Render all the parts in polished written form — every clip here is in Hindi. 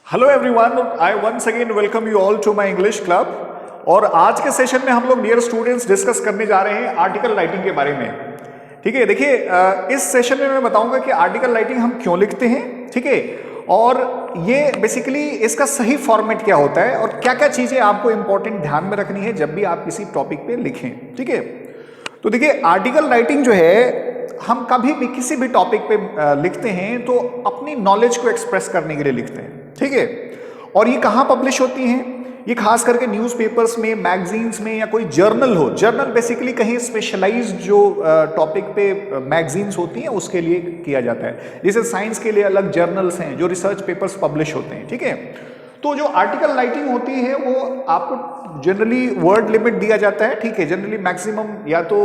Hello everyone, I once again welcome you all to my English club. और आज के सेशन में हम लोग डियर स्टूडेंट्स डिस्कस करने जा रहे हैं आर्टिकल राइटिंग के बारे में। ठीक है, देखिए इस सेशन में मैं बताऊंगा कि आर्टिकल राइटिंग हम क्यों लिखते हैं, ठीक है, और ये बेसिकली इसका सही फॉर्मेट क्या होता है और क्या क्या चीजें आपको इंपॉर्टेंट ध्यान में रखनी है जब भी आप किसी टॉपिक पे लिखें। ठीक है, तो देखिए आर्टिकल राइटिंग जो है हम कभी भी किसी भी टॉपिक पे लिखते हैं तो अपनी नॉलेज को एक्सप्रेस करने के लिए लिखते हैं। ठीक है, और ये कहाँ पब्लिश होती हैं? ये खास करके न्यूज़पेपर्स में, मैगजीन्स में, या कोई जर्नल हो। जर्नल बेसिकली कहीं स्पेशलाइज्ड जो टॉपिक पे मैगजीन्स होती हैं उसके लिए किया जाता है। जैसे साइंस के लिए अलग जर्नल्स हैं जो रिसर्च पेपर्स पब्लिश होते हैं। ठीक है, तो जो आर्टिकल राइटिंग होती है वो आपको जनरली वर्ड लिमिट दिया जाता है। ठीक है, जनरली मैक्सिमम या तो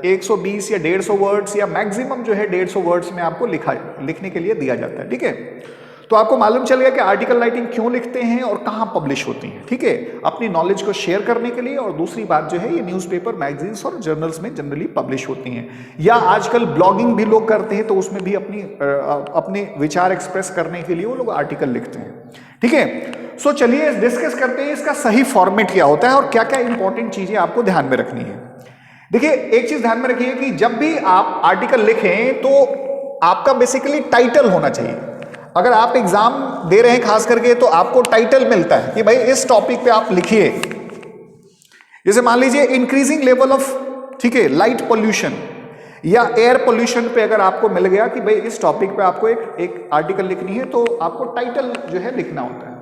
120 या 150 वर्ड्स या मैक्सिमम जो है 150 वर्ड्स में आपको लिखने के लिए दिया जाता है। ठीक है, तो आपको मालूम चल गया कि आर्टिकल राइटिंग क्यों लिखते हैं और कहाँ पब्लिश होती हैं। ठीक है, अपनी नॉलेज को शेयर करने के लिए, और दूसरी बात जो है ये न्यूज़पेपर, मैगजीन्स और जर्नल्स में जनरली पब्लिश होती हैं। या आजकल ब्लॉगिंग भी लोग करते हैं तो उसमें भी अपने विचार एक्सप्रेस करने के लिए वो लोग आर्टिकल लिखते हैं। ठीक है, सो चलिए डिस्कस करते हैं इसका सही फॉर्मेट क्या होता है और क्या क्या इंपॉर्टेंट चीजें आपको ध्यान में रखनी है। देखिए एक चीज ध्यान में रखिए कि जब भी आप आर्टिकल लिखें तो आपका बेसिकली टाइटल होना चाहिए। अगर आप एग्जाम दे रहे हैं खास करके तो आपको टाइटल मिलता है कि भाई इस टॉपिक पे आप लिखिए। जैसे मान लीजिए इंक्रीजिंग लेवल ऑफ, ठीक है, लाइट पोल्यूशन या एयर पोल्यूशन पे अगर आपको मिल गया कि भाई इस टॉपिक पे आपको एक आर्टिकल लिखनी है तो आपको टाइटल जो है लिखना होता है।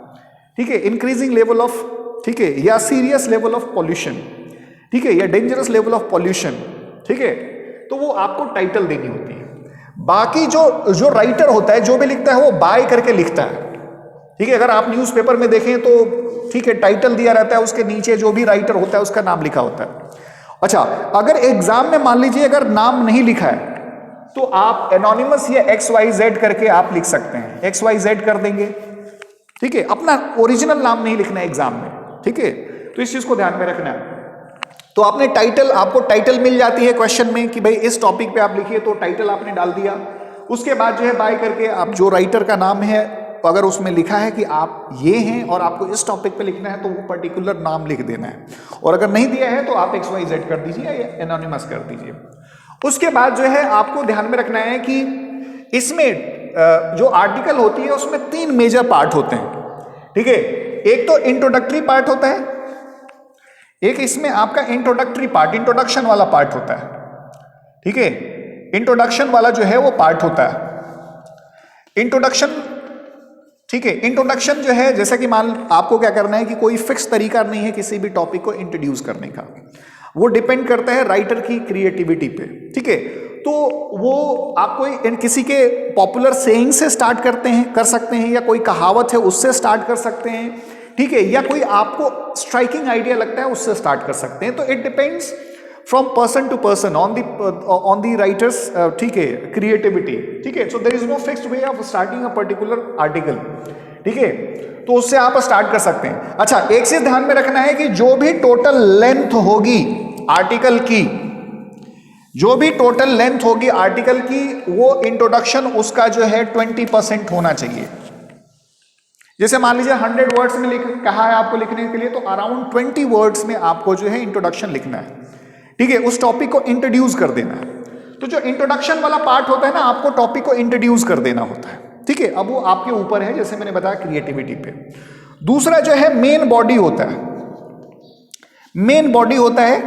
ठीक है, इंक्रीजिंग लेवल ऑफ, ठीक है, या सीरियस लेवल ऑफ पोल्यूशन, ठीक है, या डेंजरस लेवल ऑफ पोल्यूशन। ठीक है, तो वो आपको टाइटल देनी होती है। बाकी जो राइटर होता है, जो भी लिखता है वो बाय करके लिखता है। ठीक है, अगर आप न्यूज़पेपर में देखें तो ठीक है टाइटल दिया रहता है, उसके नीचे जो भी राइटर होता है उसका नाम लिखा होता है। अच्छा, अगर एग्जाम में मान लीजिए अगर नाम नहीं लिखा है तो आप एनोनिमस या XYZ करके आप लिख सकते हैं। XYZ कर देंगे। ठीक है, अपना ओरिजिनल नाम नहीं लिखना है एग्जाम में। ठीक है, तो इस चीज को ध्यान में रखना है। तो आपने टाइटल, आपको टाइटल मिल जाती है क्वेश्चन में कि भाई इस टॉपिक पे आप लिखिए, तो टाइटल आपने डाल दिया। उसके बाद जो है बाय करके आप जो राइटर का नाम है, अगर उसमें लिखा है कि आप ये हैं और आपको इस टॉपिक पे लिखना है तो वो पर्टिकुलर नाम लिख देना है। और अगर नहीं दिया है तो आप XYZ कर दीजिए या एनोनिमस कर दीजिए। उसके बाद जो है आपको ध्यान में रखना है कि इसमें जो आर्टिकल होती है उसमें 3 मेजर पार्ट होते हैं। ठीक है, एक तो इंट्रोडक्टरी पार्ट होता है, एक इसमें आपका इंट्रोडक्टरी पार्ट, इंट्रोडक्शन वाला पार्ट होता है। ठीक है, इंट्रोडक्शन वाला जो है वो पार्ट होता है इंट्रोडक्शन। ठीक है, इंट्रोडक्शन जो है, जैसा कि मान आपको क्या करना है कि कोई फिक्स तरीका नहीं है किसी भी टॉपिक को इंट्रोड्यूस करने का, वो डिपेंड करता है राइटर की क्रिएटिविटी पे। ठीक है, तो वो आप कोई किसी के पॉपुलर सेइंग से स्टार्ट कर सकते हैं, या कोई कहावत है उससे स्टार्ट कर सकते हैं। ठीक है, या कोई आपको स्ट्राइकिंग आइडिया लगता है उससे स्टार्ट कर सकते हैं। तो it depends from person to person on the writers, ठीक है, क्रिएटिविटी। ठीक है, so there is no fixed way of starting a particular article. ठीक है, तो उससे आप स्टार्ट कर सकते हैं। अच्छा, एक चीज ध्यान में रखना है कि जो भी टोटल लेंथ होगी आर्टिकल की, जो भी टोटल लेंथ होगी आर्टिकल की, वो इंट्रोडक्शन उसका जो है 20% होना चाहिए। जैसे मान लीजिए 100 वर्ड्स में कहा है आपको लिखने के लिए, तो अराउंड 20 वर्ड्स में आपको जो है इंट्रोडक्शन लिखना है। ठीक है, उस टॉपिक को इंट्रोड्यूस कर देना है। तो जो इंट्रोडक्शन वाला पार्ट होता है ना, आपको टॉपिक को इंट्रोड्यूस कर देना होता है। ठीक है, अब वो आपके ऊपर है, जैसे मैंने बताया क्रिएटिविटी पे। दूसरा जो है मेन बॉडी होता है। मेन बॉडी होता है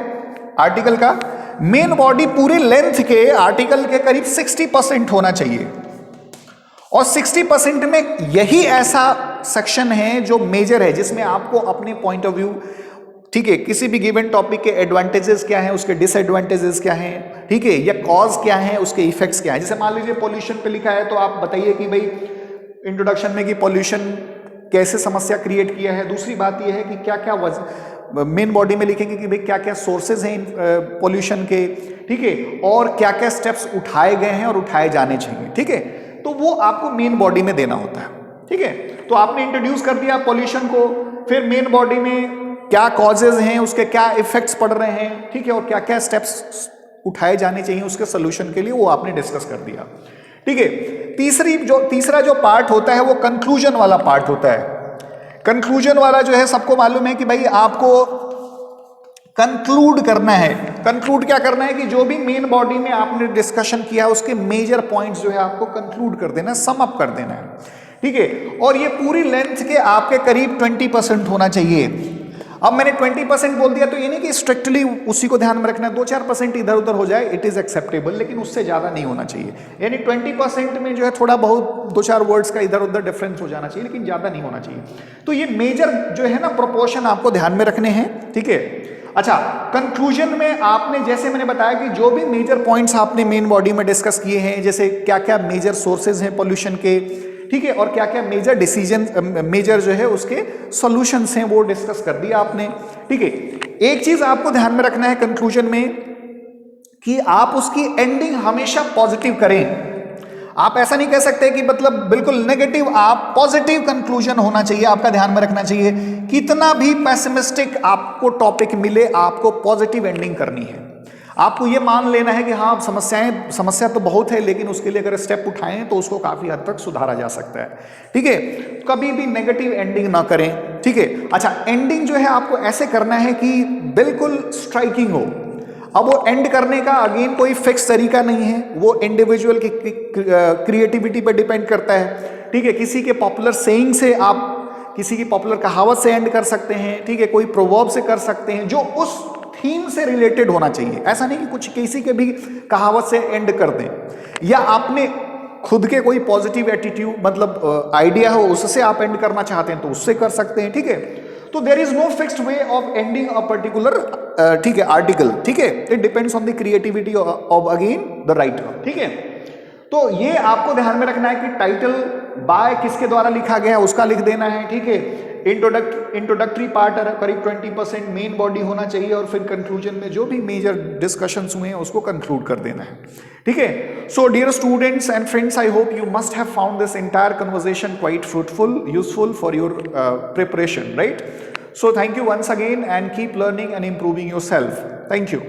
आर्टिकल का। मेन बॉडी पूरी लेंथ के आर्टिकल के करीब 60% होना चाहिए, और 60% में यही ऐसा सेक्शन है जो मेजर है, जिसमें आपको अपने पॉइंट ऑफ व्यू, ठीक है, किसी भी गिवन टॉपिक के एडवांटेजेस क्या हैं, उसके डिसएडवांटेजेस क्या हैं, ठीक है, या कॉज क्या है, उसके इफेक्ट्स क्या हैं। जैसे मान लीजिए पॉल्यूशन पे लिखा है तो आप बताइए कि भाई इंट्रोडक्शन में कि पॉल्यूशन कैसे समस्या क्रिएट किया है। दूसरी बात यह है कि क्या क्या मेन बॉडी में लिखेंगे कि भाई क्या क्या सोर्सेज हैं पॉल्यूशन के, ठीक है, और क्या क्या स्टेप्स उठाए गए हैं और उठाए जाने चाहिए। ठीक है, तो वो आपको मेन बॉडी में देना होता है। ठीक है, तो आपने इंट्रोड्यूस कर दिया पॉल्यूशन को, फिर मेन बॉडी में क्या कॉजेज हैं, उसके क्या इफेक्ट्स पड़ रहे हैं, ठीक है, और क्या क्या स्टेप्स उठाए जाने चाहिए उसके सोल्यूशन के लिए, वो आपने डिस्कस कर दिया। ठीक है। तीसरा जो पार्ट होता है वो कंक्लूजन वाला पार्ट होता है। कंक्लूजन वाला जो है सबको मालूम है कि भाई आपको कंक्लूड करना है। कंक्लूड क्या करना है कि जो भी मेन बॉडी में आपने डिस्कशन किया उसके मेजर पॉइंट्स जो है आपको कंक्लूड कर देना है, सम अप कर देना है, ठीक है। और ये पूरी लेंथ के आपके करीब 20% होना चाहिए। अब मैंने 20% बोल दिया तो ये नहीं कि स्ट्रिक्टली उसी को ध्यान में रखना है, 2-4% इधर उधर हो जाए इट इज एक्सेप्टेबल, लेकिन उससे ज्यादा नहीं होना चाहिए। यानी 20% में जो है थोड़ा बहुत 2-4 वर्ड्स का इधर उधर डिफरेंस हो जाना चाहिए, लेकिन ज्यादा नहीं होना चाहिए। तो ये मेजर जो है ना प्रोपोर्शन आपको ध्यान में रखने हैं, ठीक है। अच्छा, कंक्लूजन में आपने जैसे मैंने बताया कि जो भी मेजर पॉइंट्स आपने मेन बॉडी में डिस्कस किए हैं, जैसे क्या क्या मेजर सोर्सेज हैं पोल्यूशन के, ठीक है, और क्या क्या मेजर डिसीजन मेजर जो है उसके सॉल्यूशंस हैं वो डिस्कस कर दिया आपने, ठीक है। एक चीज आपको ध्यान में रखना है कंक्लूजन में कि आप उसकी एंडिंग हमेशा पॉजिटिव करें। आप ऐसा नहीं कह सकते कि मतलब बिल्कुल नेगेटिव, आप पॉजिटिव कंक्लूजन होना चाहिए, आपका ध्यान में रखना चाहिए। कितना भी पेसिमिस्टिक आपको टॉपिक मिले, आपको पॉजिटिव एंडिंग करनी है। आपको ये मान लेना है कि हाँ समस्या तो बहुत है, लेकिन उसके लिए अगर स्टेप उठाएं तो उसको काफी हद तक सुधारा जा सकता है, ठीक है। कभी भी नेगेटिव एंडिंग ना करें, ठीक है। अच्छा, एंडिंग जो है आपको ऐसे करना है कि बिल्कुल स्ट्राइकिंग हो। अब वो एंड करने का अगेन कोई फिक्स तरीका नहीं है, वो इंडिविजुअल की क्रिएटिविटी पर डिपेंड करता है, ठीक है। किसी के पॉपुलर सेइंग से आप किसी की पॉपुलर कहावत से एंड कर सकते हैं, ठीक है, कोई प्रोवर्ब से कर सकते हैं जो उस थीम से रिलेटेड होना चाहिए। ऐसा नहीं कि कुछ किसी के भी कहावत से एंड कर दें, या आपने खुद के कोई पॉजिटिव एटीट्यूड मतलब आइडिया हो उससे आप एंड करना चाहते हैं तो उससे कर सकते हैं, ठीक है। तो there is no fixed way of ending a particular, ठीक है, आर्टिकल, ठीक है। It depends on the creativity of again the writer, ठीक है। तो ये आपको ध्यान में रखना है कि टाइटल बाय किसके द्वारा लिखा गया है उसका लिख देना है, ठीक है। इंट्रोडक्टरी पार्ट करीब 20% मेन बॉडी होना चाहिए, और फिर कंक्लूजन में जो भी मेजर डिस्कशंस हुए हैं उसको कंक्लूड कर देना है, ठीक है। So dear students and friends, I hope you must have found this entire conversation quite fruitful, useful for your preparation, right? So thank you once again and keep learning and improving yourself. Thank you.